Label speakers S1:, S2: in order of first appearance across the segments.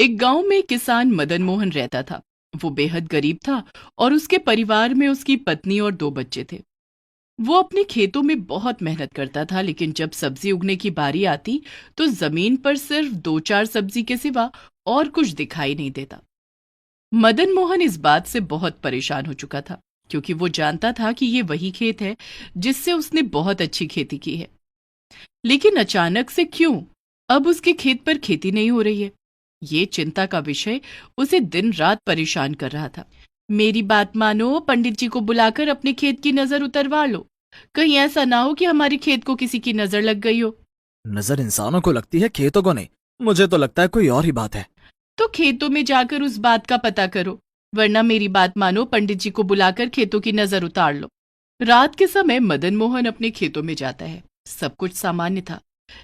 S1: एक गांव में किसान मदन मोहन रहता था। वो बेहद गरीब था और उसके परिवार में उसकी पत्नी और 2 बच्चे थे। वो अपने खेतों में बहुत मेहनत करता था, लेकिन जब सब्जी उगने की बारी आती तो जमीन पर सिर्फ 2-4 सब्जी के सिवा और कुछ दिखाई नहीं देता। मदन मोहन इस बात से बहुत परेशान हो चुका था, क्योंकि वो जानता था कि ये वही खेत है जिससे उसने बहुत अच्छी खेती की है। लेकिन अचानक से क्यों अब उसके खेत पर खेती नहीं हो रही है? ये चिंता का विषय उसे दिन रात परेशान कर रहा था। मेरी बात मानो, पंडित जी को बुलाकर अपने खेत की नजर उतरवा लो। कहीं ऐसा ना हो कि हमारे खेत को किसी की नजर लग गई हो।
S2: नजर इंसानों को लगती है, खेतों को नहीं। मुझे तो लगता है कोई और ही बात है।
S1: तो खेतों में जाकर उस बात का पता करो, वरना मेरी बात मानो, पंडित जी को बुलाकर खेतों की नजर उतार लो। रात के समय मदन मोहन अपने खेतों में जाता है। सब कुछ सामान्य था,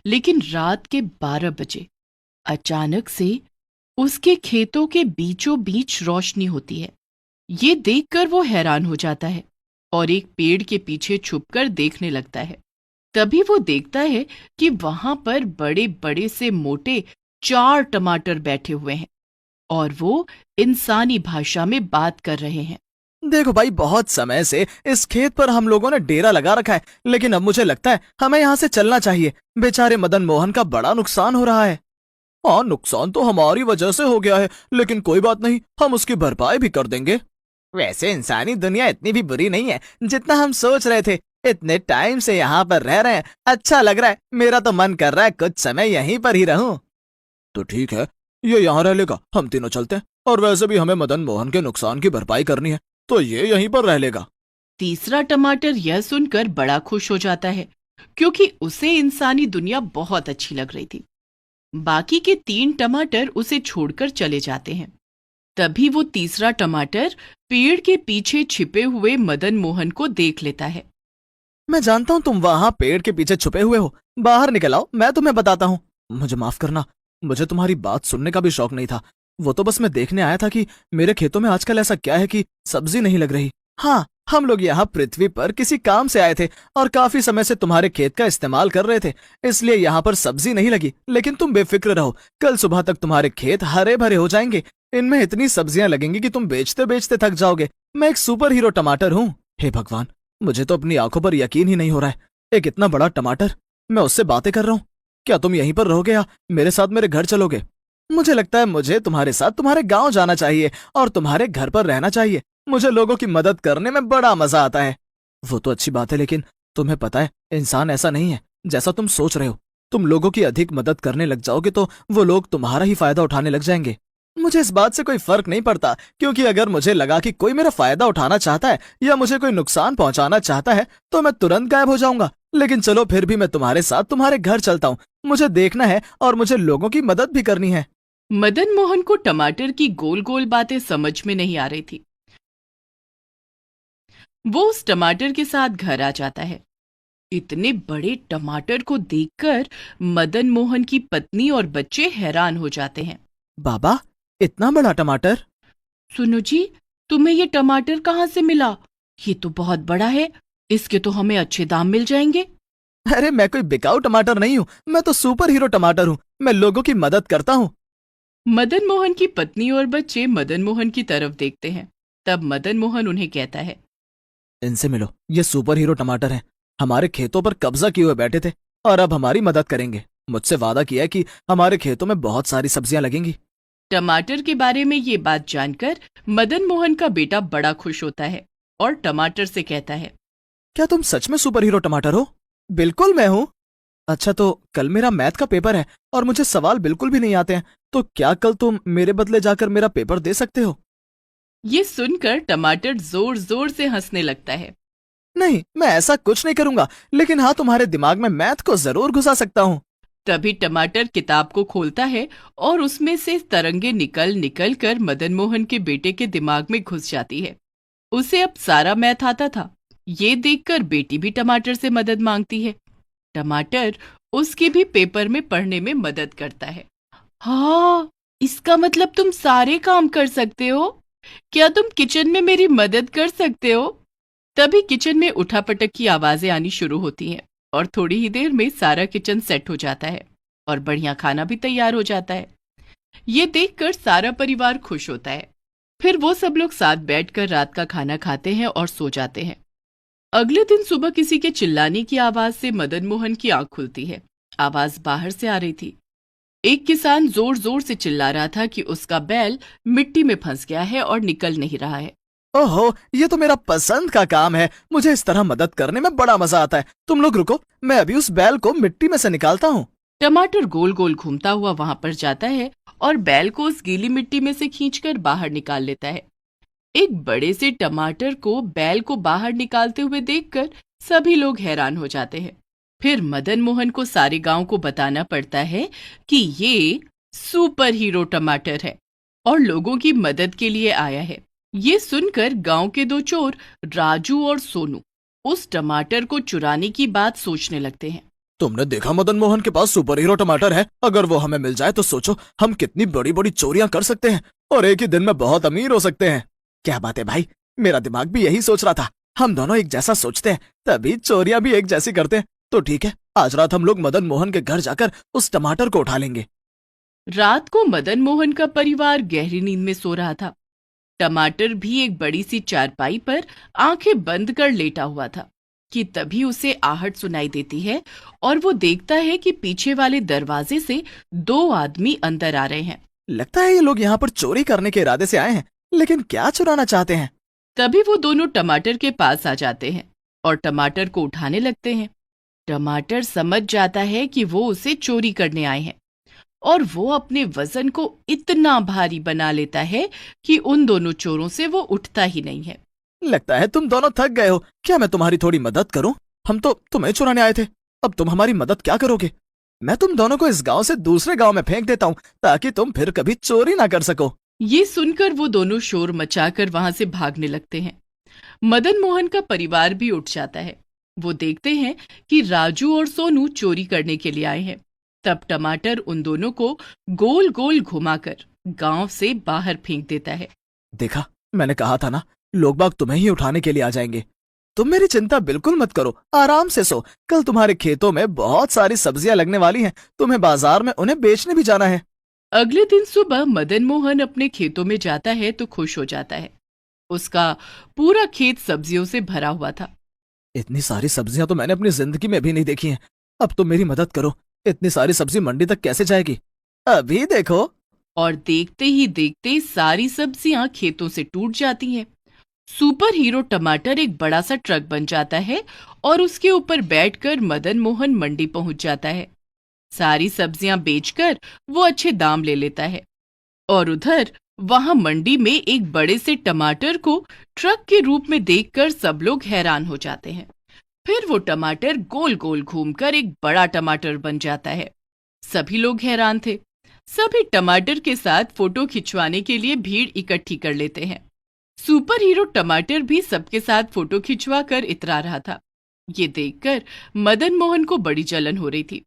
S1: लेकिन रात के 12 बजे अचानक से उसके खेतों के बीचों बीच रोशनी होती है। ये देखकर वो हैरान हो जाता है और एक पेड़ के पीछे छुपकर देखने लगता है। तभी वो देखता है कि वहां पर बड़े बड़े से मोटे 4 टमाटर बैठे हुए हैं और वो इंसानी भाषा में बात कर रहे हैं।
S2: देखो भाई, बहुत समय से इस खेत पर हम लोगों ने डेरा लगा रखा है, लेकिन अब मुझे लगता है हमें यहाँ से चलना चाहिए। बेचारे मदन मोहन का बड़ा नुकसान हो रहा है। हाँ, नुकसान तो हमारी वजह से हो गया है, लेकिन कोई बात नहीं, हम उसकी भरपाई भी कर देंगे। वैसे इंसानी दुनिया इतनी भी बुरी नहीं है जितना हम सोच रहे थे। इतने टाइम से यहाँ पर रह रहे हैं, अच्छा लग रहा है। मेरा तो मन कर रहा है कुछ समय यहीं पर ही रहूं। तो ठीक है, ये यहाँ रह लेगा, हम तीनों चलते हैं। और वैसे भी हमें मदन मोहन के नुकसान की भरपाई करनी है, तो ये यहीं पर रह लेगा।
S1: तीसरा टमाटर यह सुनकर बड़ा खुश हो जाता है, क्योंकि उसे इंसानी दुनिया बहुत अच्छी लग रही थी। बाकी के 3 टमाटर उसे छोड़कर चले जाते हैं। तभी वो तीसरा टमाटर पेड़ के पीछे छिपे हुए मदन मोहन को देख लेता है।
S2: मैं जानता हूँ तुम वहां पेड़ के पीछे छुपे हुए हो। बाहर निकल आओ, मैं तुम्हें बताता हूँ। मुझे माफ करना, मुझे तुम्हारी बात सुनने का भी शौक नहीं था। वो तो बस मैं देखने आया था कि मेरे खेतों में आजकल ऐसा क्या है कि सब्जी नहीं लग रही। हाँ, हम लोग यहाँ पृथ्वी पर किसी काम से आए थे और काफी समय से तुम्हारे खेत का इस्तेमाल कर रहे थे, इसलिए यहाँ पर सब्जी नहीं लगी। लेकिन तुम बेफिक्र रहो, कल सुबह तक तुम्हारे खेत हरे भरे हो जाएंगे। इनमें इतनी सब्जियां लगेंगी कि तुम बेचते बेचते थक जाओगे। मैं एक सुपर हीरो टमाटर हूँ। हे भगवान, मुझे तो अपनी आंखों पर यकीन ही नहीं हो रहा है। एक इतना बड़ा टमाटर, मैं उससे बातें कर रहा हूँ। क्या तुम यहीं पर रहोगे या मेरे साथ मेरे घर चलोगे? मुझे लगता है मुझे तुम्हारे साथ तुम्हारे गांव जाना चाहिए और तुम्हारे घर पर रहना चाहिए। मुझे लोगों की मदद करने में बड़ा मजा आता है। वो तो अच्छी बात है, लेकिन तुम्हें पता है इंसान ऐसा नहीं है जैसा तुम सोच रहे हो। तुम लोगों की अधिक मदद करने लग जाओगे तो वो लोग तुम्हारा ही फायदा उठाने लग जाएंगे। मुझे इस बात से कोई फर्क नहीं पड़ता, क्योंकि अगर मुझे लगा कि कोई मेरा फायदा उठाना चाहता है या मुझे कोई नुकसान पहुंचाना चाहता है तो मैं तुरंत गायब हो जाऊंगा। लेकिन चलो, फिर भी मैं तुम्हारे साथ तुम्हारे घर चलता हूँ। मुझे देखना है और मुझे लोगों की मदद भी करनी है।
S1: मदन मोहन को टमाटर की गोल गोल बातें समझ में नहीं आ रही थी। वो उस टमाटर के साथ घर आ जाता है। इतने बड़े टमाटर को देखकर मदन मोहन की पत्नी और बच्चे हैरान हो जाते हैं।
S2: बाबा, इतना बड़ा टमाटर?
S1: सुनो जी, तुम्हें ये टमाटर कहाँ से मिला? ये तो बहुत बड़ा है, इसके तो हमें अच्छे दाम मिल जाएंगे।
S2: अरे मैं कोई बिकाऊ टमाटर नहीं हूँ, मैं तो सुपर हीरो टमाटर हूँ। मैं लोगों की मदद करता हूँ।
S1: मदन मोहन की पत्नी और बच्चे मदन मोहन की तरफ देखते हैं। तब मदन मोहन उन्हें कहता है,
S2: इनसे मिलो, ये सुपर हीरो टमाटर हैं। हमारे खेतों पर कब्जा किए हुए बैठे थे और अब हमारी मदद करेंगे। मुझसे वादा किया है कि हमारे खेतों में बहुत सारी सब्जियां लगेंगी।
S1: टमाटर के बारे में ये बात जानकर मदन मोहन का बेटा बड़ा खुश होता है और टमाटर से कहता है,
S2: क्या तुम सच में सुपर हीरो टमाटर हो? बिल्कुल मैं हूँ। अच्छा, तो कल मेरा मैथ का पेपर है और मुझे सवाल बिल्कुल भी नहीं आते हैं, तो क्या कल तुम मेरे बदले जाकर मेरा पेपर दे सकते हो?
S1: ये सुनकर टमाटर जोर जोर से हंसने लगता है।
S2: नहीं, मैं ऐसा कुछ नहीं करूंगा, लेकिन हाँ, तुम्हारे दिमाग में मैथ को जरूर घुसा सकता हूँ।
S1: तभी टमाटर किताब को खोलता है और उसमें से तरंगे निकल निकल कर मदन मोहन के बेटे के दिमाग में घुस जाती है। उसे अब सारा मैथ आता था। ये देखकर बेटी भी टमाटर से मदद मांगती है। टमाटर उसके भी पेपर में पढ़ने में मदद करता है। हाँ, इसका मतलब तुम सारे काम कर सकते हो। क्या तुम किचन में मेरी मदद कर सकते हो? तभी किचन में उठापटक की आवाजें आनी शुरू होती हैं और थोड़ी ही देर में सारा किचन सेट हो जाता है और बढ़िया खाना भी तैयार हो जाता है। ये देखकर सारा परिवार खुश होता है। फिर वो सब लोग साथ बैठकर रात का खाना खाते हैं और सो जाते हैं। अगले दिन सुबह किसी के चिल्लाने की आवाज से मदन मोहन की आंख खुलती है। आवाज बाहर से आ रही थी। एक किसान जोर जोर से चिल्ला रहा था कि उसका बैल मिट्टी में फंस गया है और निकल नहीं रहा है।
S2: ओहो, ये तो मेरा पसंद का काम है। मुझे इस तरह मदद करने में बड़ा मजा आता है। तुम लोग रुको, मैं अभी उस बैल को मिट्टी में से निकालता हूँ।
S1: टमाटर गोल गोल घूमता हुआ वहां पर जाता है और बैल को उस गीली मिट्टी में से खींचकर बाहर निकाल लेता है। एक बड़े से टमाटर को बैल को बाहर निकालते हुए देखकर सभी लोग हैरान हो जाते हैं। फिर मदन मोहन को सारे गांव को बताना पड़ता है कि ये सुपर हीरो टमाटर है और लोगों की मदद के लिए आया है। ये सुनकर गांव के दो चोर राजू और सोनू उस टमाटर को चुराने की बात सोचने लगते हैं।
S2: तुमने देखा मदन मोहन के पास सुपर हीरो टमाटर है। अगर वो हमें मिल जाए तो सोचो हम कितनी बड़ी बड़ी चोरियां कर सकते हैं और एक ही दिन में बहुत अमीर हो सकते हैं। क्या बात है भाई, मेरा दिमाग भी यही सोच रहा था। हम दोनों एक जैसा सोचते हैं तभी चोरियां भी एक जैसी करते हैं। तो ठीक है, आज रात हम लोग मदन मोहन के घर जाकर उस टमाटर को उठा लेंगे।
S1: रात को मदन मोहन का परिवार गहरी नींद में सो रहा था। टमाटर भी एक बड़ी सी चारपाई पर आंखें बंद कर लेटा हुआ था कि तभी उसे आहट सुनाई देती है और वो देखता है कि पीछे वाले दरवाजे से दो आदमी अंदर आ रहे हैं।
S2: लगता है ये लोग यहाँ पर चोरी करने के इरादे से आए हैं, लेकिन क्या चुराना चाहते हैं?
S1: तभी वो दोनों टमाटर के पास आ जाते हैं और टमाटर को उठाने लगते हैं। टमाटर समझ जाता है कि वो उसे चोरी करने आए हैं और वो अपने वजन को इतना भारी बना लेता है कि उन दोनों चोरों से वो उठता ही नहीं है।
S2: लगता है तुम दोनों थक गए हो। क्या मैं तुम्हारी थोड़ी मदद करूं? हम तो तुम्हें चुराने आए थे। अब तुम हमारी मदद क्या करोगे? मैं तुम दोनों को इस गांव से दूसरे गांव में फेंक देता हूं ताकि तुम फिर कभी चोरी ना कर सको।
S1: ये सुनकर वो दोनों शोर मचाकर वहां से भागने लगते हैं। मदन मोहन का परिवार भी उठ जाता है। वो देखते हैं कि राजू और सोनू चोरी करने के लिए आए हैं। तब टमाटर उन दोनों को गोल गोल घुमाकर गांव से बाहर फेंक देता है।
S2: देखा, मैंने कहा था ना, लोग बाग तुम्हें ही उठाने के लिए आ जाएंगे। तुम मेरी चिंता बिल्कुल मत करो, आराम से सो। कल तुम्हारे खेतों में बहुत सारी सब्जियां लगने वाली हैं। तुम्हें बाजार में उन्हें बेचने भी जाना है।
S1: अगले दिन सुबह मदन मोहन अपने खेतों में जाता है तो खुश हो जाता है। उसका पूरा खेत सब्जियों से भरा हुआ था।
S2: इतनी सारी सब्जियां तो मैंने अपनी जिंदगी में भी नहीं देखी हैं। अब तुम मेरी मदद करो। इतनी सारी सब्जी मंडी तक कैसे जाएगी? अभी देखो।
S1: और देखते ही देखते सारी सब्जियां खेतों से टूट जाती हैं। सुपर हीरो टमाटर एक बड़ा सा ट्रक बन जाता है और उसके ऊपर बैठकर मदन मोहन मंडी पहुंच जाता है। सारी सब्जियां बेचकर वो अच्छे दाम ले लेता है और उधर वहां मंडी में एक बड़े से टमाटर को ट्रक के रूप में देखकर सब लोग हैरान हो जाते हैं। फिर वो टमाटर गोल गोल घूमकर एक बड़ा टमाटर बन जाता है। सभी लोग हैरान थे। सभी टमाटर के साथ फोटो खिंचवाने के लिए भीड़ इकट्ठी कर लेते हैं। सुपर हीरो टमाटर भी सबके साथ फोटो खिंचवा कर इतरा रहा था। ये देखकर मदन मोहन को बड़ी जलन हो रही थी।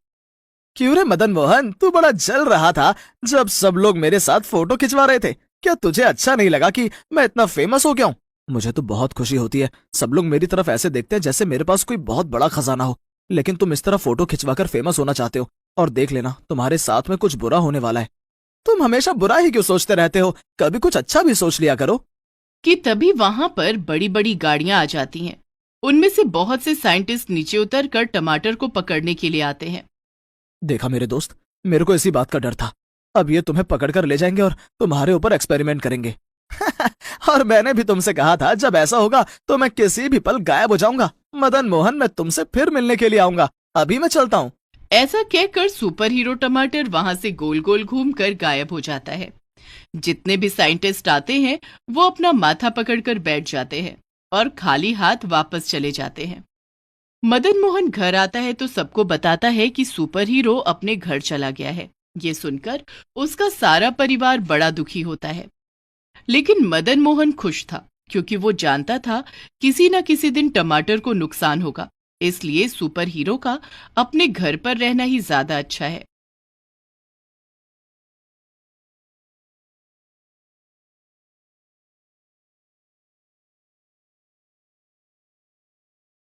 S2: क्यों रे मदन मोहन, तू बड़ा जल रहा था जब सब लोग मेरे साथ फोटो खिंचवा रहे थे। क्या तुझे अच्छा नहीं लगा कि मैं इतना फेमस हो गया हूँ? मुझे तो बहुत खुशी होती है। सब लोग मेरी तरफ ऐसे देखते हैं जैसे मेरे पास कोई बहुत बड़ा खजाना हो। लेकिन तुम इस तरह फोटो खिंचवाकर फेमस होना चाहते हो, और देख लेना तुम्हारे साथ में कुछ बुरा होने वाला है। तुम हमेशा बुरा ही क्यों सोचते रहते हो? कभी कुछ अच्छा भी सोच लिया करो।
S1: कि तभी वहां पर बड़ी बड़ी गाड़ियां आ जाती हैं। उनमें से बहुत से साइंटिस्ट नीचे उतरकर टमाटर को पकड़ने के लिए आते हैं।
S2: देखा मेरे दोस्त, मेरे को इसी बात का डर था। अब ये तुम्हें पकड़कर ले जाएंगे और तुम्हारे ऊपर एक्सपेरिमेंट करेंगे। और मैंने भी तुमसे कहा था जब ऐसा होगा तो मैं किसी भी पल गायब हो जाऊंगा। मदन मोहन, मैं तुमसे फिर मिलने के लिए आऊंगा। अभी मैं चलता हूँ।
S1: ऐसा कहकर सुपर हीरो टमाटर वहां से गोल गोल घूमकर गायब हो जाता है। जितने भी साइंटिस्ट आते हैं वो अपना माथा पकड़कर बैठ जाते हैं और खाली हाथ वापस चले जाते हैं। मदन मोहन घर आता है तो सबको बताता है कि सुपर हीरो अपने घर चला गया है। ये सुनकर उसका सारा परिवार बड़ा दुखी होता है। लेकिन मदन मोहन खुश था क्योंकि वो जानता था किसी न किसी दिन टमाटर को नुकसान होगा। इसलिए सुपर हीरो का अपने घर पर रहना ही ज्यादा अच्छा है।